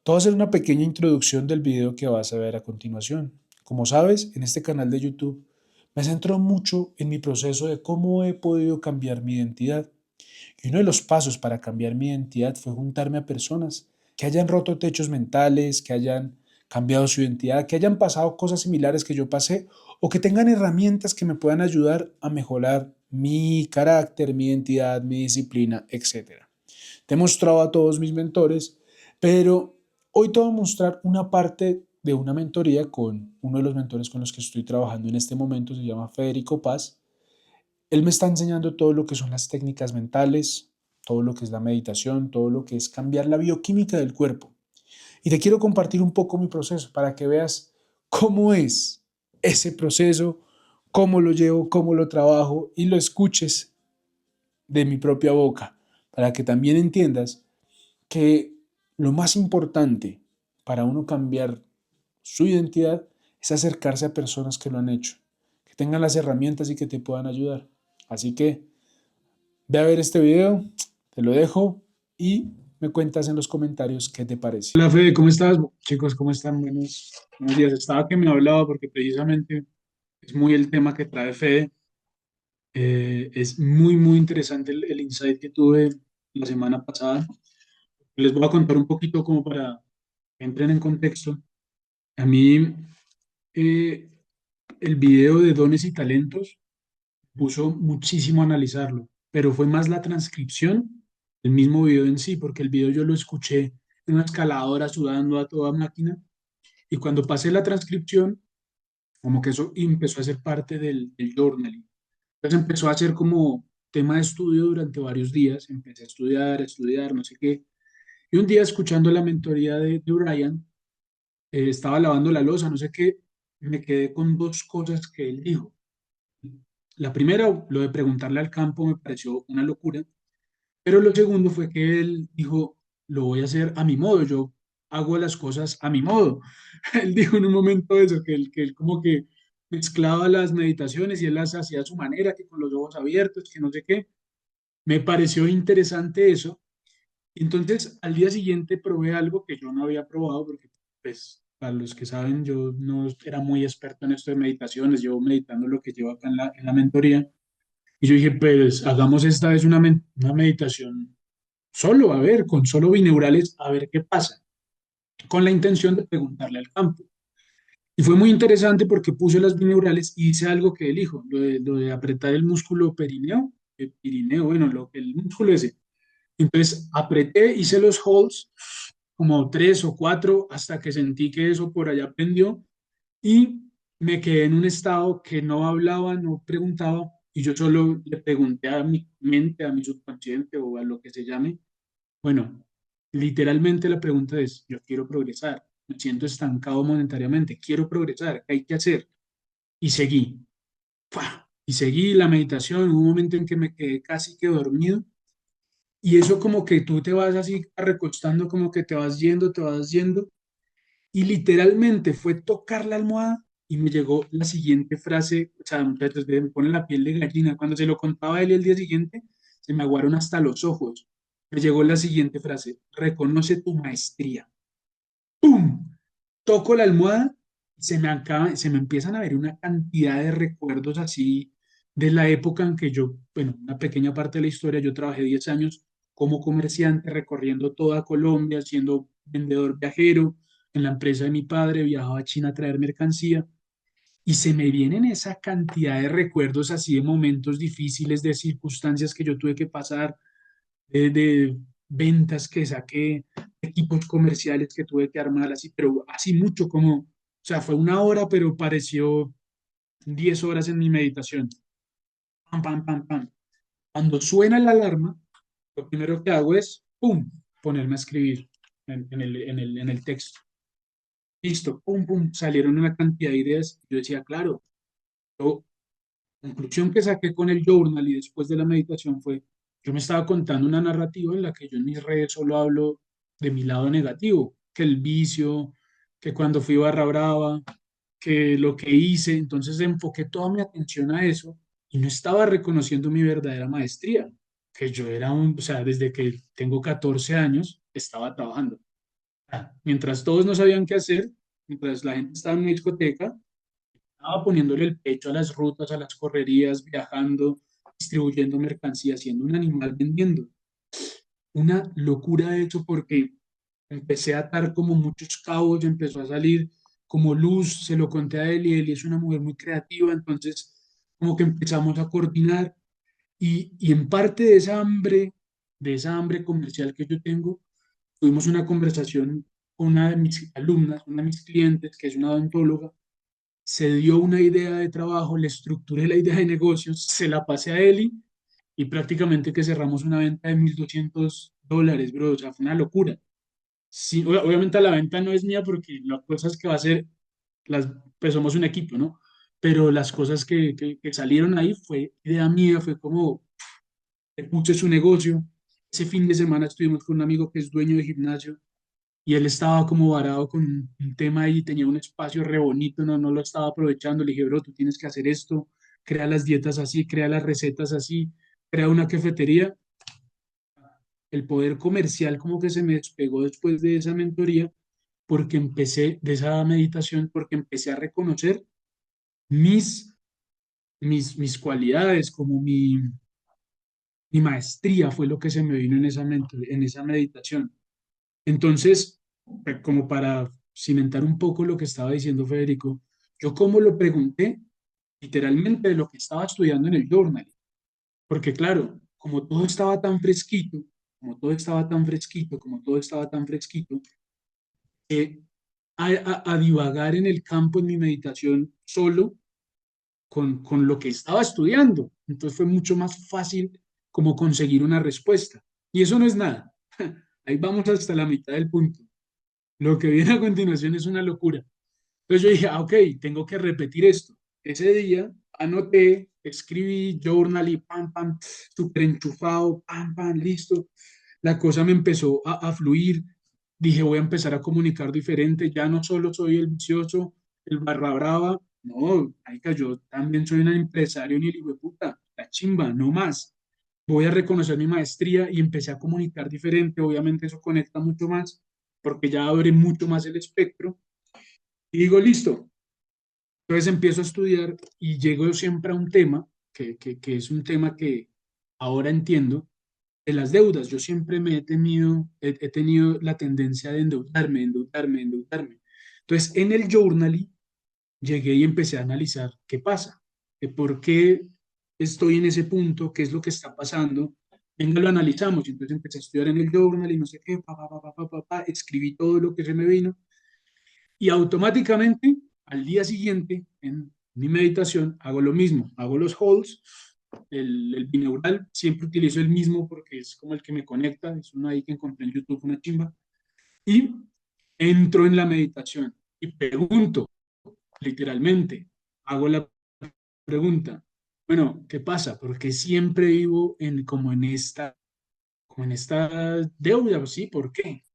Te voy a hacer una pequeña introducción del video que vas a ver a continuación. Como sabes, en este canal de YouTube me centro mucho en mi proceso de cómo he podido cambiar mi identidad. Y uno de los pasos para cambiar mi identidad fue juntarme a personas que hayan roto techos mentales, que hayan cambiado su identidad, que hayan pasado cosas similares que yo pasé o que tengan herramientas que me puedan ayudar a mejorar mi carácter, mi identidad, mi disciplina, etcétera. Te he mostrado a todos mis mentores, pero hoy te voy a mostrar una parte de una mentoría con uno de los mentores con los que estoy trabajando en este momento, se llama Federico Paz. Él me está enseñando todo lo que son las técnicas mentales, todo lo que es la meditación, todo lo que es cambiar la bioquímica del cuerpo. Y te quiero compartir un poco mi proceso para que veas cómo es ese proceso, cómo lo llevo, cómo lo trabajo y lo escuches de mi propia boca, para que también entiendas que lo más importante para uno cambiar su identidad es acercarse a personas que lo han hecho, que tengan las herramientas y que te puedan ayudar. Así que ve a ver este video, te lo dejo y me cuentas en los comentarios qué te parece. Hola Fede, ¿cómo estás? Chicos, ¿cómo están? Buenos días. Estaba que me hablaba porque precisamente es muy el tema que trae Fede. Es muy interesante el insight que tuve la semana pasada. Les voy a contar un poquito como para que entren en contexto. A mí eh, el video de dones y talentos puso muchísimo a analizarlo, pero fue más la transcripción del mismo video en sí, porque el video yo lo escuché en una escaladora sudando a toda máquina. Y cuando pasé la transcripción, como que eso empezó a ser parte del journaling. Entonces empezó a ser como tema de estudio durante varios días. Empecé a estudiar, no sé qué. Y un día, escuchando la mentoría de Brian, estaba lavando la loza, no sé qué, me quedé con dos cosas que él dijo. La primera, lo de preguntarle al campo, me pareció una locura. Pero lo segundo fue que él dijo, lo voy a hacer a mi modo, yo hago las cosas a mi modo. Él dijo en un momento eso, que él como que mezclaba las meditaciones y él las hacía a su manera, que con los ojos abiertos, que no sé qué. Me pareció interesante eso. Entonces, al día siguiente probé algo que yo no había probado, porque, pues, para los que saben, yo no era muy experto en esto de meditaciones, llevo meditando lo que llevo acá en la mentoría. Y yo dije, pues, hagamos esta vez una meditación solo, a ver, con solo bineurales, a ver qué pasa, con la intención de preguntarle al campo. Y fue muy interesante porque puse las bineurales y hice algo que él dijo, lo de apretar el músculo perineo, el pirineo, bueno, el músculo ese. Entonces apreté, hice los holds, como tres o cuatro, hasta que sentí que eso por allá prendió y me quedé en un estado que no hablaba, no preguntaba, y yo solo le pregunté a mi mente, a mi subconsciente o a lo que se llame. Bueno, literalmente la pregunta es, yo quiero progresar, me siento estancado monetariamente, quiero progresar, ¿qué hay que hacer? Y seguí, ¡fua! Y seguí la meditación, hubo un momento en que me quedé casi que dormido, y eso como que tú te vas así recostando, como que te vas yendo, y literalmente fue tocar la almohada y me llegó la siguiente frase, o sea, muchachos, me pone la piel de gallina, cuando se lo contaba a él el día siguiente, se me aguaron hasta los ojos. Me llegó la siguiente frase, reconoce tu maestría. ¡Pum! Toco la almohada, se me empiezan a ver una cantidad de recuerdos así de la época en que yo, bueno, una pequeña parte de la historia, yo trabajé 10 años como comerciante recorriendo toda Colombia, siendo vendedor viajero en la empresa de mi padre, viajaba a China a traer mercancía y se me vienen esa cantidad de recuerdos así de momentos difíciles, de circunstancias que yo tuve que pasar, de ventas que saqué, equipos comerciales que tuve que armar, así, pero así mucho como, o sea, fue una hora, pero pareció 10 horas en mi meditación. Pam, pam, pam, pam. Cuando suena la alarma, lo primero que hago es, ¡pum!, ponerme a escribir en el texto. Listo, pum, pum, salieron una cantidad de ideas. Yo decía, claro, yo, la conclusión que saqué con el journal y después de la meditación fue, yo me estaba contando una narrativa en la que yo en mis redes solo hablo de mi lado negativo, que el vicio, que cuando fui barra brava, que lo que hice, entonces enfoqué toda mi atención a eso y no estaba reconociendo mi verdadera maestría, que yo era o sea, desde que tengo 14 años estaba trabajando. Mientras todos no sabían qué hacer, mientras la gente estaba en una discoteca, estaba poniéndole el pecho a las rutas, a las correrías, viajando, distribuyendo mercancía, siendo un animal vendiendo. Una locura de hecho porque empecé a atar como muchos cabos, empezó a salir como luz, se lo conté a él y él es una mujer muy creativa, entonces como que empezamos a coordinar y en parte de esa hambre comercial que yo tengo, tuvimos una conversación con una de mis alumnas, una de mis clientes, que es una odontóloga, se dio una idea de trabajo, le estructuré la idea de negocios, se la pasé a Eli y prácticamente que cerramos una venta de $1,200, bro, o sea, fue una locura. Sí, obviamente la venta no es mía porque las cosas que va a hacer, las, pues somos un equipo, ¿no? Pero las cosas que salieron ahí fue idea mía, fue como, le puse su negocio. Ese fin de semana estuvimos con un amigo que es dueño de gimnasio y él estaba como varado con un tema ahí, tenía un espacio re bonito, no lo estaba aprovechando. Le dije, bro, tú tienes que hacer esto, crea las dietas así, crea las recetas así, crea una cafetería. El poder comercial como que se me despegó después de esa mentoría, porque empecé, de esa meditación, porque empecé a reconocer mis, mis cualidades, como mi maestría fue lo que se me vino en esa, en esa meditación. Entonces, como para cimentar un poco lo que estaba diciendo Federico, yo como lo pregunté literalmente de lo que estaba estudiando en el journal, porque claro, como todo estaba tan fresquito, como todo estaba tan fresquito, como todo estaba tan fresquito, a divagar en el campo en mi meditación solo con lo que estaba estudiando. Entonces fue mucho más fácil como conseguir una respuesta. Y eso no es nada. Ahí vamos hasta la mitad del punto. Lo que viene a continuación es una locura. Entonces yo dije, ok, tengo que repetir esto. Ese día anoté, escribí journal y pam, pam, súper enchufado, pam, pam, listo. La cosa me empezó a fluir. Dije, voy a empezar a comunicar diferente. Ya no solo soy el vicioso, el barra brava. No, marica, yo también soy un empresario ni el hijo de puta. La chimba, no más. Voy a reconocer mi maestría y empecé a comunicar diferente. Obviamente eso conecta mucho más porque ya abre mucho más el espectro. Y digo, listo, entonces empiezo a estudiar y llego siempre a un tema, que es un tema que ahora entiendo, de las deudas. Yo siempre me he tenido, he tenido la tendencia de endeudarme, endeudarme, endeudarme. Entonces, en el journaling llegué y empecé a analizar qué pasa, que por qué estoy en ese punto, qué es lo que está pasando. Venga, lo analizamos. Y entonces empecé a estudiar en el journal y no sé qué, escribí todo lo que se me vino y automáticamente, al día siguiente, en mi meditación, hago lo mismo, hago los holds, el binaural, siempre utilizo el mismo porque es como el que me conecta, es uno ahí que encontré en YouTube, una chimba, y entro en la meditación y pregunto, literalmente, hago la pregunta, bueno, ¿qué pasa? Porque siempre vivo en, como en esta deuda, ¿sí? ¿Por qué?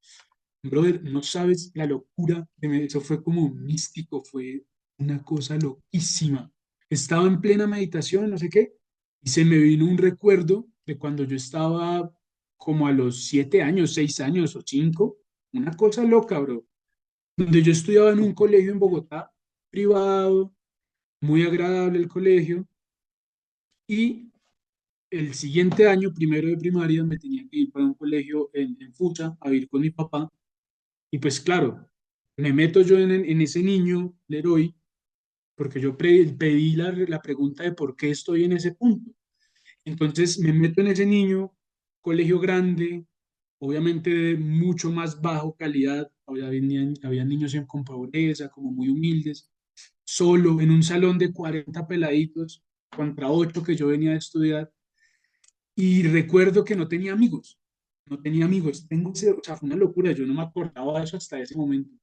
Brother, no sabes la locura, eso fue como místico, fue una cosa loquísima. Estaba en plena meditación, no sé qué, y se me vino un recuerdo de cuando yo estaba como a los 7 años, 6 años o 5, una cosa loca, bro, donde yo estudiaba en un colegio en Bogotá, privado, muy agradable el colegio, y el siguiente año, primero de primaria, me tenía que ir para un colegio en Fusa a vivir con mi papá. Y pues claro, me meto yo en ese niño, Leroy, porque yo pedí la pregunta de por qué estoy en ese punto. Entonces me meto en ese niño, colegio grande, obviamente de mucho más bajo calidad, había niños con pobreza, como muy humildes, solo en un salón de 40 peladitos contra 8 que yo venía a estudiar. Y recuerdo que no tenía amigos, no tenía amigos. O sea, fue una locura, yo no me acordaba de eso hasta ese momento.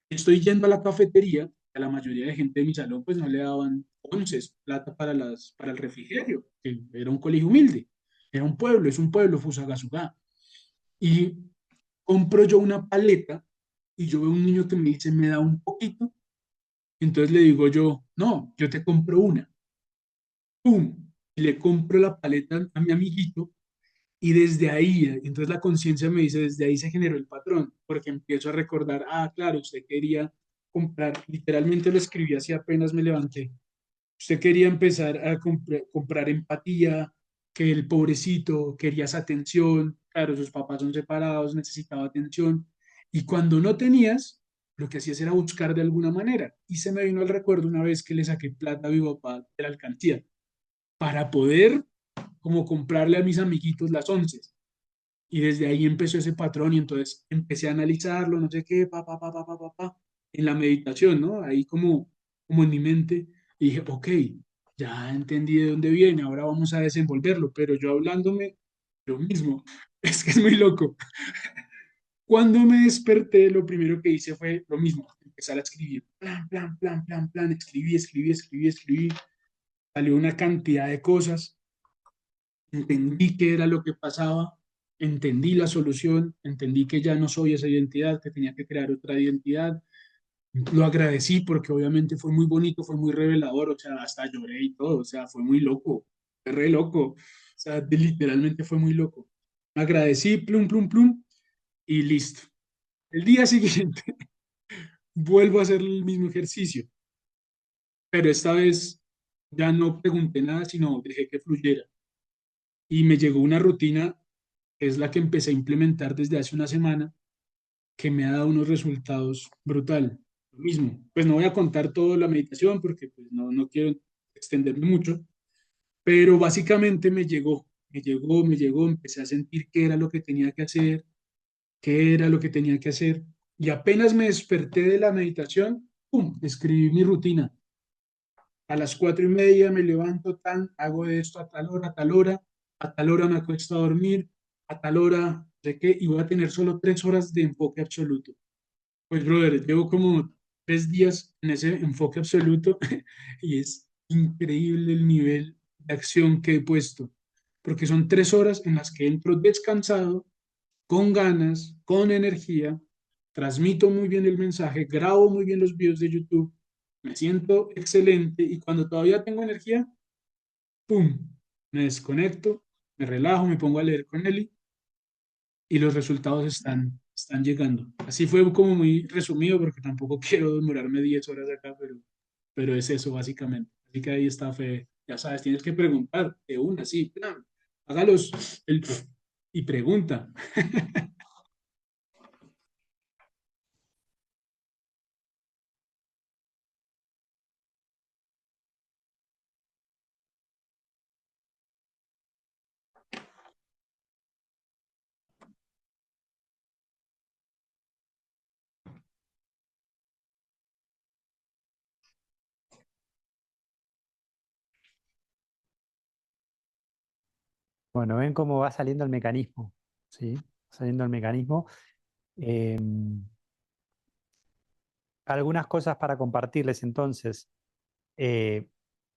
Estoy yendo a la cafetería, a la mayoría de gente de mi salón pues no le daban onces, plata para, para el refrigerio, que era un colegio humilde, era un pueblo, es un pueblo, Fusagasugá. Y compro yo una paleta y yo veo un niño que me dice, me da un poquito, entonces le digo yo, no, yo te compro una, ¡pum! Y le compro la paleta a mi amiguito Y desde ahí, entonces la conciencia me dice, desde ahí se generó el patrón, porque empiezo a recordar, ah, claro, usted quería comprar, literalmente lo escribí así apenas me levanté. Usted quería empezar a comprar empatía, que el pobrecito quería esa atención, claro, sus papás son separados, necesitaba atención, y cuando no tenías, lo que hacías era buscar de alguna manera. Y se me vino al recuerdo una vez que le saqué plata a mi papá de la alcancía para poder como comprarle a mis amiguitos las once. Y desde ahí empezó ese patrón y entonces empecé a analizarlo, no sé qué, en la meditación, ¿no? Ahí como en mi mente, y dije, ok, ya entendí de dónde viene, ahora vamos a desenvolverlo, pero yo hablándome lo mismo, es que es muy loco. Cuando me desperté, lo primero que hice fue lo mismo, empezar a escribir, escribí, escribí, escribí, escribí, salió una cantidad de cosas, entendí qué era lo que pasaba, entendí la solución, entendí que ya no soy esa identidad, que tenía que crear otra identidad. Lo agradecí porque obviamente fue muy bonito, fue muy revelador, o sea, hasta lloré y todo, o sea, fue muy loco, fue re loco, o sea, literalmente fue muy loco. Agradecí, plum, plum, plum, y listo. El día siguiente vuelvo a hacer el mismo ejercicio, pero esta vez ya no pregunté nada, sino dejé que fluyera. Y me llegó una rutina, que es la que empecé a implementar desde hace una semana, que me ha dado unos resultados brutal. Lo mismo, pues no voy a contar toda la meditación porque pues no quiero extenderme mucho, pero básicamente me llegó, empecé a sentir qué era lo que tenía que hacer, qué era lo que tenía que hacer, y apenas me desperté de la meditación, ¡pum!, escribí mi rutina. A las 4:30 me levanto, tan, hago esto a tal hora, a tal hora, a tal hora me acuesto a dormir, a tal hora, sé qué, y voy a tener solo 3 horas de enfoque absoluto. Pues, brother, llevo como 3 días en ese enfoque absoluto y es increíble el nivel de acción que he puesto, porque son 3 horas en las que entro descansado, con ganas, con energía, transmito muy bien el mensaje, grabo muy bien los videos de YouTube, me siento excelente y cuando todavía tengo energía, ¡pum!, me desconecto, me relajo, me pongo a leer con Eli y los resultados están llegando. Así fue como muy resumido porque tampoco quiero demorarme 10 horas acá, pero es eso básicamente. Así que ahí está, Fe. Ya sabes, tienes que preguntar de una, sí, plan. Hágalos y pregunta. Bueno, ven cómo va saliendo el mecanismo, ¿sí? Saliendo el mecanismo. Eh, Algunas cosas para compartirles entonces. Eh,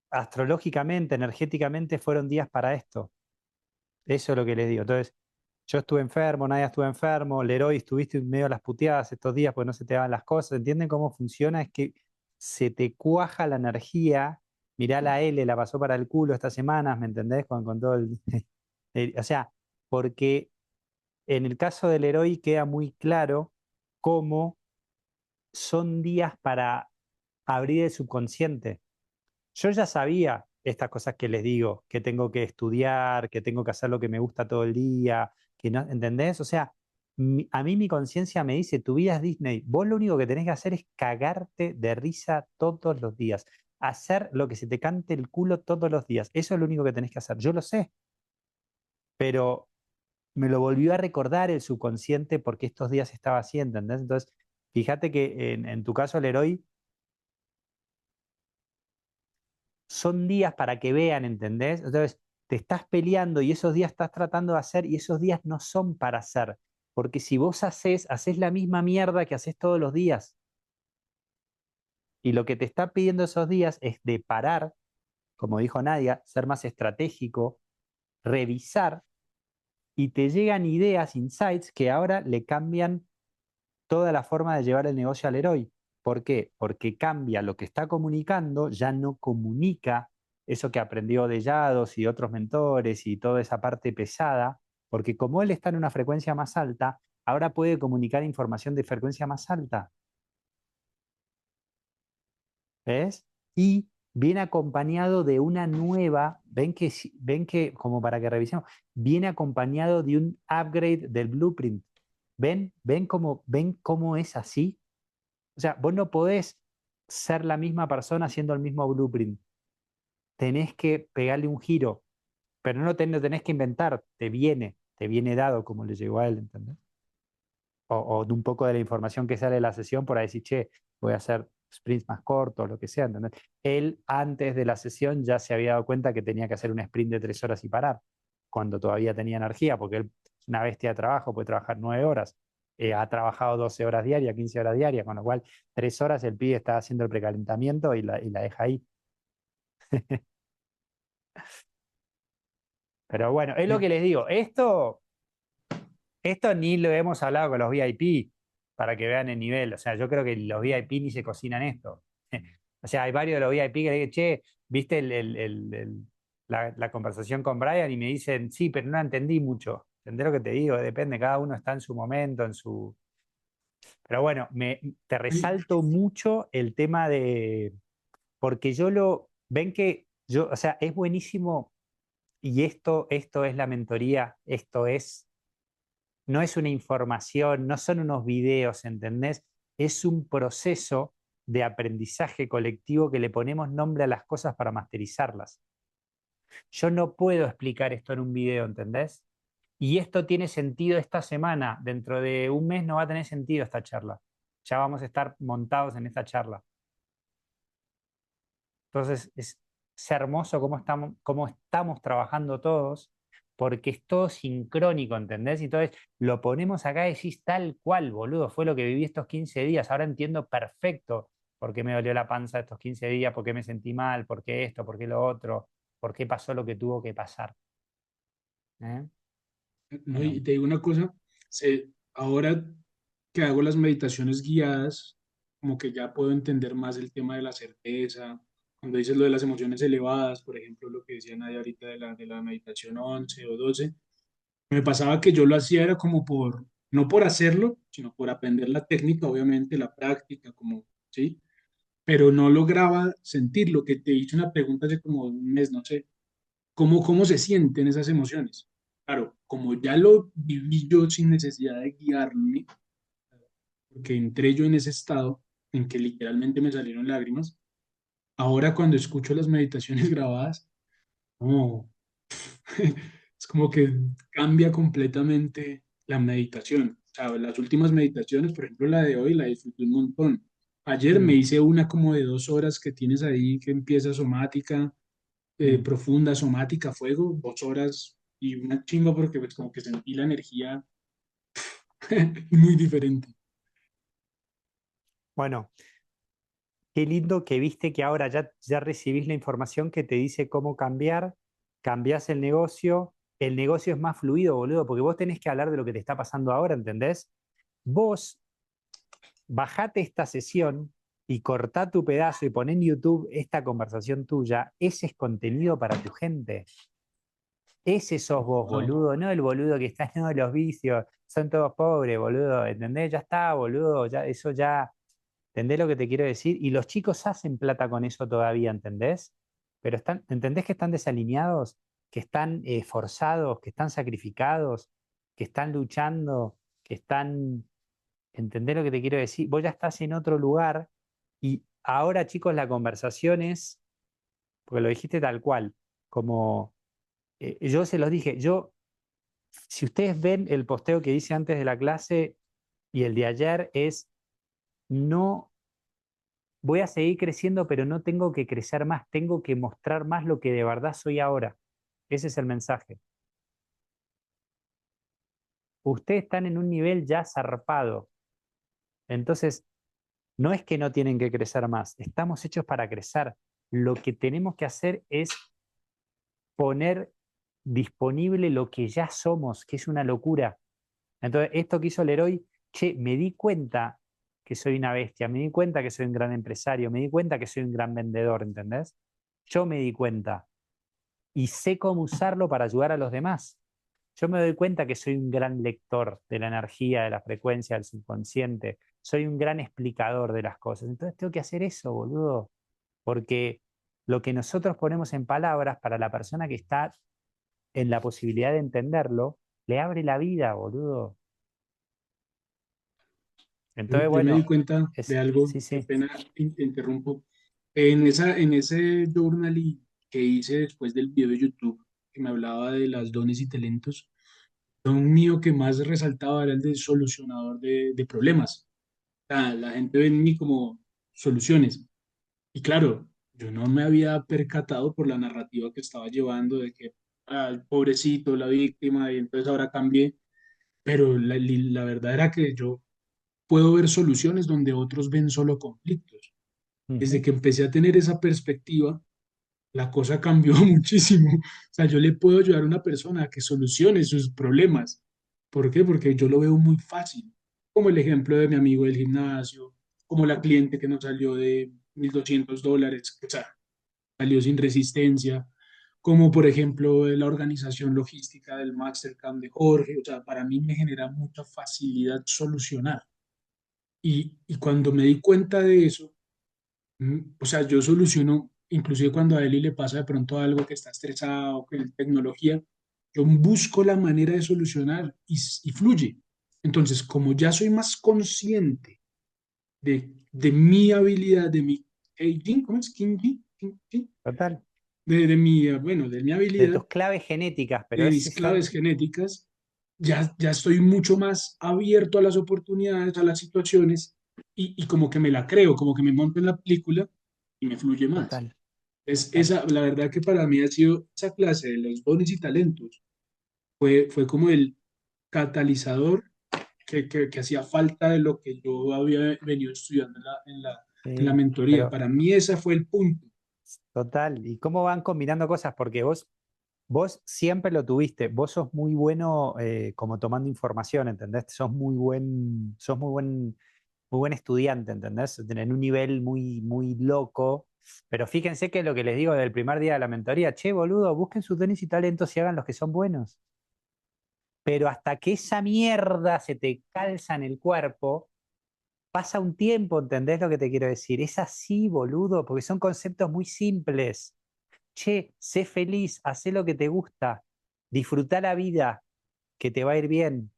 Astrológicamente, energéticamente, fueron días para esto. Eso es lo que les digo. Entonces, yo estuve enfermo, Nadia estuvo enfermo, Leroy estuviste medio a las puteadas estos días porque no se te daban las cosas. ¿Entienden cómo funciona? Es que se te cuaja la energía. Mirá la L, la pasó para el culo estas semanas, ¿me entendés? Con todo el... o sea, porque en el caso del Leroy queda muy claro cómo son días para abrir el subconsciente. Yo ya sabía estas cosas que les digo, que tengo que estudiar, que tengo que hacer lo que me gusta todo el día, que no, ¿entendés? O sea, a mí mi conciencia me dice, tu vida es Disney, vos lo único que tenés que hacer es cagarte de risa todos los días, hacer lo que se te cante el culo todos los días, eso es lo único que tenés que hacer, yo lo sé, pero me lo volvió a recordar el subconsciente porque estos días estaba así, ¿entendés? Entonces, fíjate que en tu caso, Leroy, son días para que vean, ¿entendés? Entonces, te estás peleando y esos días estás tratando de hacer y esos días no son para hacer. Porque si vos haces la misma mierda que haces todos los días. Y lo que te está pidiendo esos días es de parar, como dijo Nadia, ser más estratégico, revisar y te llegan ideas, insights que ahora le cambian toda la forma de llevar el negocio al Leroy. ¿Por qué? Porque cambia lo que está comunicando, ya no comunica eso que aprendió de Yados y otros mentores y toda esa parte pesada, porque como él está en una frecuencia más alta, ahora puede comunicar información de frecuencia más alta. ¿Ves? Y viene acompañado de una nueva, ven que, como para que revisemos, viene acompañado de un upgrade del blueprint. ¿Ven cómo es así? O sea, vos no podés ser la misma persona haciendo el mismo blueprint. Tenés que pegarle un giro, pero no lo tenés que inventar, te viene dado como le llegó a él, ¿entendés? O de un poco de la información que sale de la sesión por ahí decir, che, voy a hacer sprints más cortos, lo que sea, ¿entendés? Él antes de la sesión ya se había dado cuenta que tenía que hacer un sprint de 3 horas y parar, cuando todavía tenía energía, porque él es una bestia de trabajo, puede trabajar 9 horas. Ha trabajado 12 horas diarias, 15 horas diarias, con lo cual 3 horas el pibe está haciendo el precalentamiento y la deja ahí. Pero bueno, es lo que les digo, esto ni lo hemos hablado con los VIP para que vean el nivel. O sea, yo creo que los VIP ni se cocinan esto. O sea, hay varios de los VIP que le dicen, che, ¿viste la conversación con Brian? Y me dicen, sí, pero no la entendí mucho. ¿Entendés lo que te digo? Depende, cada uno está en su momento, en su... Pero bueno, te Ay, resalto mucho el tema de... Porque ven que yo, o sea, es buenísimo y esto es la mentoría, no es una información, no son unos videos, ¿entendés? Es un proceso de aprendizaje colectivo que le ponemos nombre a las cosas para masterizarlas. Yo no puedo explicar esto en un video, ¿entendés? Y esto tiene sentido esta semana, dentro de un mes no va a tener sentido esta charla. Ya vamos a estar montados en esta charla. Entonces es hermoso cómo estamos trabajando todos, porque es todo sincrónico, ¿entendés? Y entonces lo ponemos acá y decís tal cual, boludo, fue lo que viví estos 15 días. Ahora entiendo perfecto por qué me dolió la panza estos 15 días, por qué me sentí mal, por qué esto, por qué lo otro, por qué pasó lo que tuvo que pasar. ¿Eh? no, Bueno, y te digo una cosa, ahora que hago las meditaciones guiadas, como que ya puedo entender más el tema de la certeza. Cuando dices lo de las emociones elevadas, por ejemplo, lo que decía Nadia ahorita de la meditación 11 o 12, me pasaba que yo lo hacía era como no por hacerlo, sino por aprender la técnica, obviamente, la práctica, como, ¿sí? Pero no lograba sentir lo que te hice una pregunta hace como un mes, no sé, cómo se sienten esas emociones. Claro, como ya lo viví yo sin necesidad de guiarme, porque entré yo en ese estado en que literalmente me salieron lágrimas, ahora cuando escucho las meditaciones grabadas, no, es como que cambia completamente la meditación. O sea, las últimas meditaciones, por ejemplo, la de hoy, la disfruté un montón. Ayer me mm, hice una como de 2 horas que tienes ahí, que empieza somática, mm. profunda, somática, fuego, 2 horas y una chimba porque pues como que sentí la energía muy diferente. Bueno, qué lindo que viste que ahora ya recibís la información que te dice cómo cambiar, cambiás el negocio es más fluido, boludo, porque vos tenés que hablar de lo que te está pasando ahora, ¿entendés? Vos bajate esta sesión y cortá tu pedazo y poné en YouTube esta conversación tuya, ese es contenido para tu gente. Ese sos vos, Wow. boludo, no el boludo que está en los vicios, son todos pobres, boludo, ¿entendés? Ya está, boludo, ya, eso ya, ¿entendés lo que te quiero decir? Y los chicos hacen plata con eso todavía, ¿entendés? Pero ¿entendés que están desalineados? Que están forzados, que están sacrificados, que están luchando, que están... ¿Entendés lo que te quiero decir? Vos ya estás en otro lugar y ahora, chicos, la conversación es, porque lo dijiste tal cual, como yo se los dije, si ustedes ven el posteo que hice antes de la clase y el de ayer es, no voy a seguir creciendo, pero no tengo que crecer más, tengo que mostrar más lo que de verdad soy ahora. Ese es el mensaje. Ustedes están en un nivel ya zarpado. Entonces, no es que no tienen que crecer más, estamos hechos para crecer. Lo que tenemos que hacer es poner disponible lo que ya somos, que es una locura. Entonces, esto que hizo Leroy, che, me di cuenta que soy una bestia, me di cuenta que soy un gran empresario, me di cuenta que soy un gran vendedor, ¿entendés? Yo me di cuenta y sé cómo usarlo para ayudar a los demás. Yo me doy cuenta que soy un gran lector de la energía, de la frecuencia del subconsciente. Soy un gran explicador de las cosas. Entonces tengo que hacer eso, boludo. Porque lo que nosotros ponemos en palabras para la persona que está en la posibilidad de entenderlo, le abre la vida, boludo. Entonces, Yo me di bueno, cuenta de algo, sí, qué sí. pena, te interrumpo. En ese journaling que hice después del video de YouTube, que me hablaba de las dones y talentos, lo mío que más resaltaba era el de solucionador de problemas. La gente ve en mí como soluciones. Y claro, yo no me había percatado por la narrativa que estaba llevando de que, el pobrecito, la víctima, y entonces ahora cambié. Pero la verdad era que yo puedo ver soluciones donde otros ven solo conflictos. Desde Ujú. que empecé a tener esa perspectiva, la cosa cambió muchísimo. O sea, yo le puedo ayudar a una persona a que solucione sus problemas. ¿Por qué? Porque yo lo veo muy fácil. Como el ejemplo de mi amigo del gimnasio, como la cliente que nos salió de $1,200, o sea, salió sin resistencia, como por ejemplo la organización logística del Mastercam de Jorge. O sea, para mí me genera mucha facilidad solucionar. Y cuando me di cuenta de eso, o sea, yo soluciono, inclusive cuando a Eli le pasa de pronto algo que está estresado, que es tecnología, yo busco la manera de solucionar y fluye. Entonces, como ya soy más consciente de mi habilidad, de mi King, ¿cómo es? King, Total. de mi, bueno, de mi De habilidad, tus claves genéticas, pero de ese mis claves son, genéticas, ya estoy mucho más abierto a las oportunidades, a las situaciones, y como que me la creo, como que me monto en la película y me fluye más. total, Es total. esa, la verdad que para mí ha sido esa clase de los dones y talentos, fue como el catalizador que hacía falta de lo que yo había venido estudiando en la Sí, mentoría. pero Para mí ese fue el punto. total. ¿Y cómo van combinando cosas? Porque vos siempre lo tuviste. Vos sos muy bueno como tomando información, ¿entendés? Muy buen estudiante, ¿entendés? En un nivel muy, muy loco. Pero fíjense que lo que les digo del primer día de la mentoría, che, boludo, busquen sus dones y talentos y hagan los que son buenos. Pero hasta que esa mierda se te calza en el cuerpo, pasa un tiempo, ¿entendés lo que te quiero decir? Es así, boludo, porque son conceptos muy simples. Che, sé feliz, haz lo que te gusta, disfruta la vida, que te va a ir bien.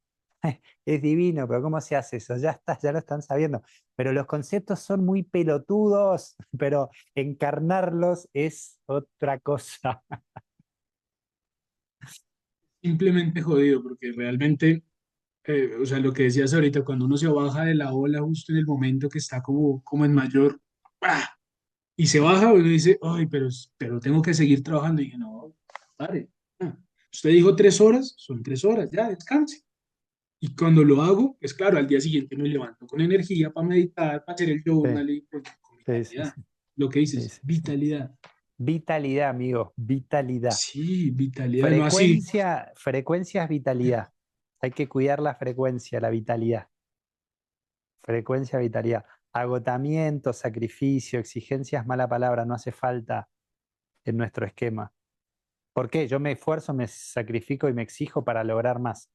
Es divino, pero ¿cómo se hace eso? Ya está, ya lo están sabiendo. Pero los conceptos son muy pelotudos, pero encarnarlos es otra cosa. Simplemente jodido, porque realmente, o sea, lo que decías ahorita, cuando uno se baja de la ola justo en el momento que está como en mayor, ¡pah! Y se baja, uno dice, ay, pero tengo que seguir trabajando. Y dije, no, pare. Ah, usted dijo 3 horas, son 3 horas, ya, descanse. Y cuando lo hago, pues claro, al día siguiente me levanto con energía para meditar, para hacer el Sí, journal y pues, con sí, sí, vitalidad. sí, Lo que sí, dices, sí, sí. vitalidad. Vitalidad, amigo, vitalidad. Sí, vitalidad, no así. Frecuencia es vitalidad. Hay que cuidar la frecuencia, la vitalidad. Frecuencia, vitalidad. Agotamiento, sacrificio, exigencias, mala palabra, no hace falta en nuestro esquema. ¿Por qué? Yo me esfuerzo, me sacrifico y me exijo para lograr más.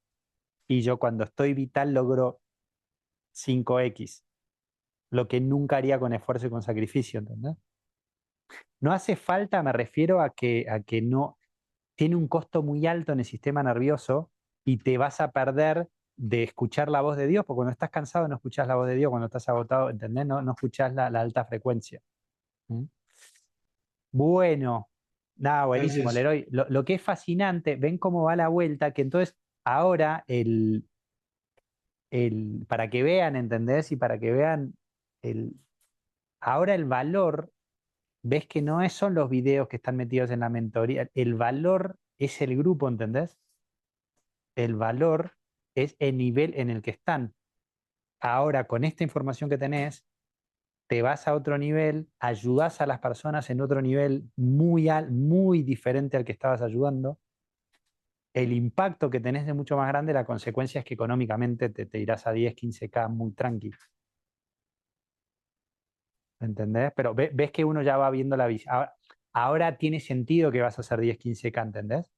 Y yo cuando estoy vital logro 5x, lo que nunca haría con esfuerzo y con sacrificio, ¿entendés? No hace falta, me refiero a que no tiene un costo muy alto en el sistema nervioso y te vas a perder de escuchar la voz de Dios, porque cuando estás cansado no escuchás la voz de Dios, cuando estás agotado, ¿entendés? No escuchás la alta frecuencia. ¿Mm? Bueno, nada, buenísimo, Gracias. Leroy. Lo que es fascinante, ven cómo va la vuelta, que entonces ahora para que vean, ¿entendés? Y para que vean el, ahora el valor, ves que no son los videos que están metidos en la mentoría, el valor es el grupo, ¿entendés? El valor es el nivel en el que están. Ahora, con esta información que tenés, te vas a otro nivel, ayudás a las personas en otro nivel muy diferente al que estabas ayudando. El impacto que tenés es mucho más grande, la consecuencia es que económicamente te irás a 10, 15K muy tranqui. ¿Entendés? Pero ves que uno ya va viendo la visión. Ahora tiene sentido que vas a hacer 10, 15K, ¿entendés?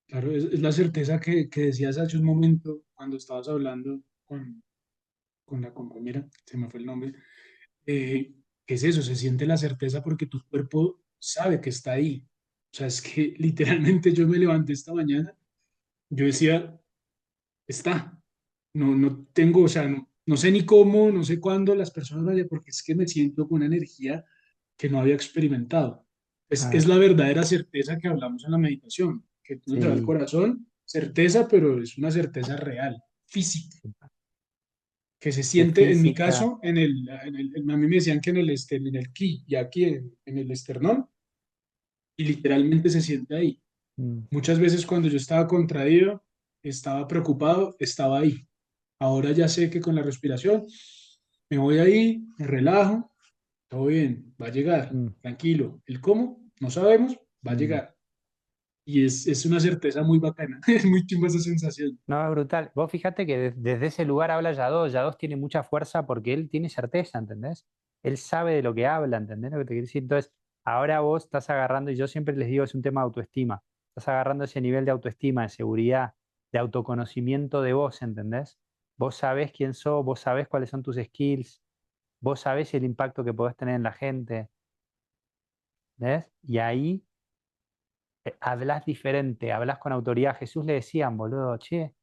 Claro, es la certeza que decías hace un momento cuando estabas hablando con la compañera, se me fue el nombre, ¿qué es eso? Se siente la certeza porque tu cuerpo sabe que está ahí. O sea, es que literalmente yo me levanté esta mañana, yo decía, está. No tengo, o sea, no sé ni cómo, no sé cuándo las personas vayan, porque es que me siento con una energía que no había experimentado. Es Claro, la verdadera certeza que hablamos en la meditación, que no te va el sí, corazón, certeza, pero es una certeza real, física, que se es siente, en mi física. caso, a mí me decían que en el ki y aquí en el esternón, y literalmente se siente ahí. Mm, Muchas veces cuando yo estaba contraído, estaba preocupado, estaba ahí. Ahora ya sé que con la respiración me voy ahí, me relajo, todo bien, va a llegar, mm, tranquilo. El cómo, no sabemos, va a mm. llegar. Y es una certeza muy bacana, es muy chimba esa sensación. No, es brutal. Vos fíjate que desde ese lugar habla Yadó. Yadó tiene mucha fuerza porque él tiene certeza, ¿entendés? Él sabe de lo que habla, ¿entendés lo que te quiero decir? Entonces, ahora vos estás agarrando, y yo siempre les digo, es un tema de autoestima. Estás agarrando ese nivel de autoestima, de seguridad, de autoconocimiento de vos, ¿entendés? Vos sabés quién sos, vos sabés cuáles son tus skills, vos sabés el impacto que podés tener en la gente, ¿ves? Y ahí hablas diferente, hablas con autoridad. A Jesús le decían, boludo, che,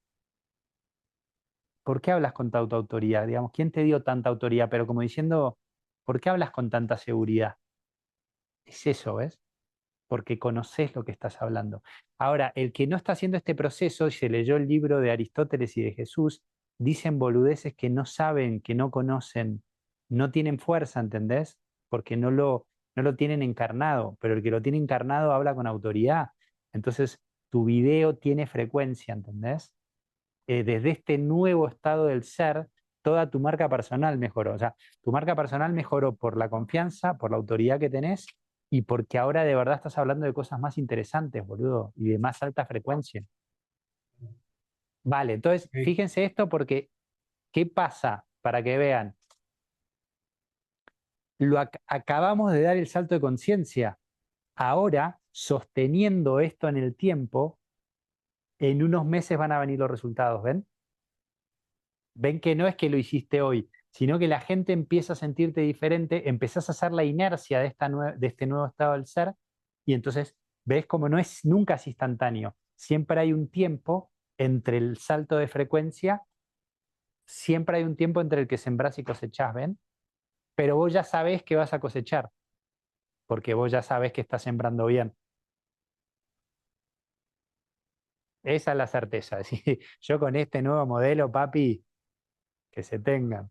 ¿por qué hablas con tanta autoridad? Digamos, ¿quién te dio tanta autoridad? Pero como diciendo, ¿por qué hablas con tanta seguridad? Es eso, ¿ves? Porque conoces lo que estás hablando. Ahora, el que no está haciendo este proceso y se leyó el libro de Aristóteles y de Jesús, dicen boludeces que no saben, que no conocen, no tienen fuerza, ¿entendés? Porque no lo tienen encarnado, pero el que lo tiene encarnado habla con autoridad. Entonces, tu video tiene frecuencia, ¿entendés? Desde este nuevo estado del ser, toda tu marca personal mejoró. O sea, tu marca personal mejoró por la confianza, por la autoridad que tenés y porque ahora de verdad estás hablando de cosas más interesantes, boludo, y de más alta frecuencia. Vale, entonces Ok. fíjense esto porque, ¿qué pasa? Para que vean, acabamos de dar el salto de conciencia. Ahora, sosteniendo esto en el tiempo, en unos meses van a venir los resultados, ¿ven? Ven que no es que lo hiciste hoy, sino que la gente empieza a sentirte diferente, empezás a hacer la inercia de, de este nuevo estado del ser, y entonces ves como no es, nunca es instantáneo. Siempre hay un tiempo entre el salto de frecuencia, siempre hay un tiempo entre el que sembrás y cosechás, ¿ven? Pero vos ya sabés que vas a cosechar, porque vos ya sabés que estás sembrando bien. Esa es la certeza. Yo con este nuevo modelo, papi, que se tengan.